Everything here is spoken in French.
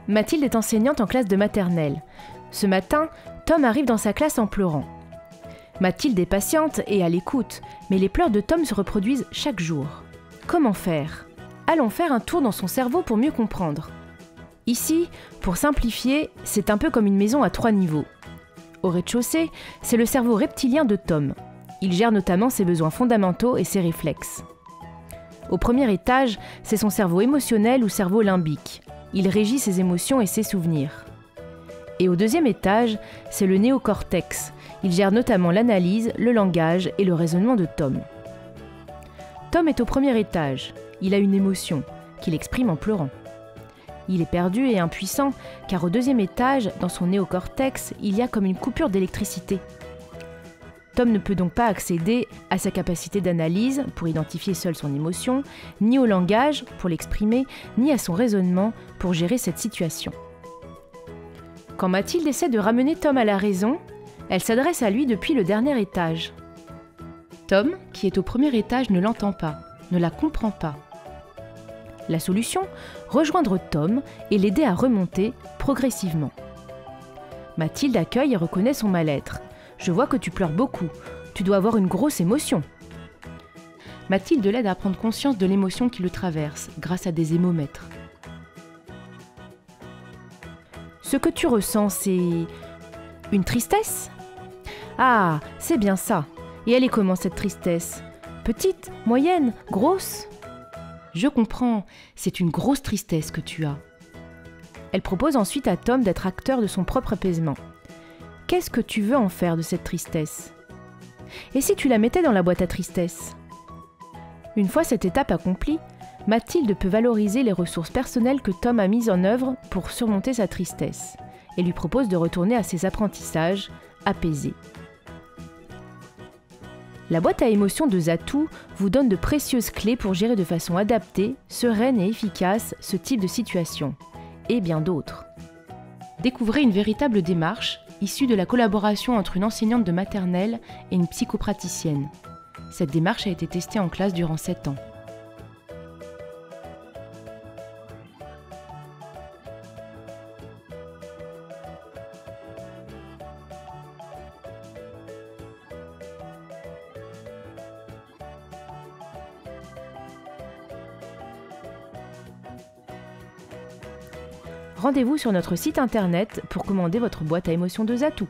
Mathilde est enseignante en classe de maternelle. Ce matin, Tom arrive dans sa classe en pleurant. Mathilde est patiente et à l'écoute, mais les pleurs de Tom se reproduisent chaque jour. Comment faire? Allons faire un tour dans son cerveau pour mieux comprendre. Ici, pour simplifier, c'est un peu comme une maison à 3 niveaux. Au rez-de-chaussée, c'est le cerveau reptilien de Tom. Il gère notamment ses besoins fondamentaux et ses réflexes. Au premier étage, c'est son cerveau émotionnel ou cerveau limbique. Il régit ses émotions et ses souvenirs. Et au deuxième étage, c'est le néocortex. Il gère notamment l'analyse, le langage et le raisonnement de Tom. Tom est au premier étage. Il a une émotion, qu'il exprime en pleurant. Il est perdu et impuissant, car au deuxième étage, dans son néocortex, il y a comme une coupure d'électricité. Tom ne peut donc pas accéder à sa capacité d'analyse pour identifier seul son émotion, ni au langage pour l'exprimer, ni à son raisonnement pour gérer cette situation. Quand Mathilde essaie de ramener Tom à la raison, elle s'adresse à lui depuis le dernier étage. Tom, qui est au premier étage, ne l'entend pas, ne la comprend pas. La solution, rejoindre Tom et l'aider à remonter progressivement. Mathilde accueille et reconnaît son mal-être. « Je vois que tu pleures beaucoup, tu dois avoir une grosse émotion. » Mathilde l'aide à prendre conscience de l'émotion qui le traverse grâce à des émomètres. Ce que tu ressens, c'est une tristesse? Ah, c'est bien ça. Et elle est comment cette tristesse? Petite, moyenne, grosse? Je comprends, c'est une grosse tristesse que tu as. Elle propose ensuite à Tom d'être acteur de son propre apaisement. Qu'est-ce que tu veux en faire de cette tristesse? Et si tu la mettais dans la boîte à tristesse? Une fois cette étape accomplie, Mathilde peut valoriser les ressources personnelles que Tom a mises en œuvre pour surmonter sa tristesse et lui propose de retourner à ses apprentissages apaisés. La boîte à émotions de Zatou vous donne de précieuses clés pour gérer de façon adaptée, sereine et efficace ce type de situation, et bien d'autres. Découvrez une véritable démarche issue de la collaboration entre une enseignante de maternelle et une psychopraticienne. Cette démarche a été testée en classe durant 7 ans. Rendez-vous sur notre site internet pour commander votre boîte à émotions de Zatou.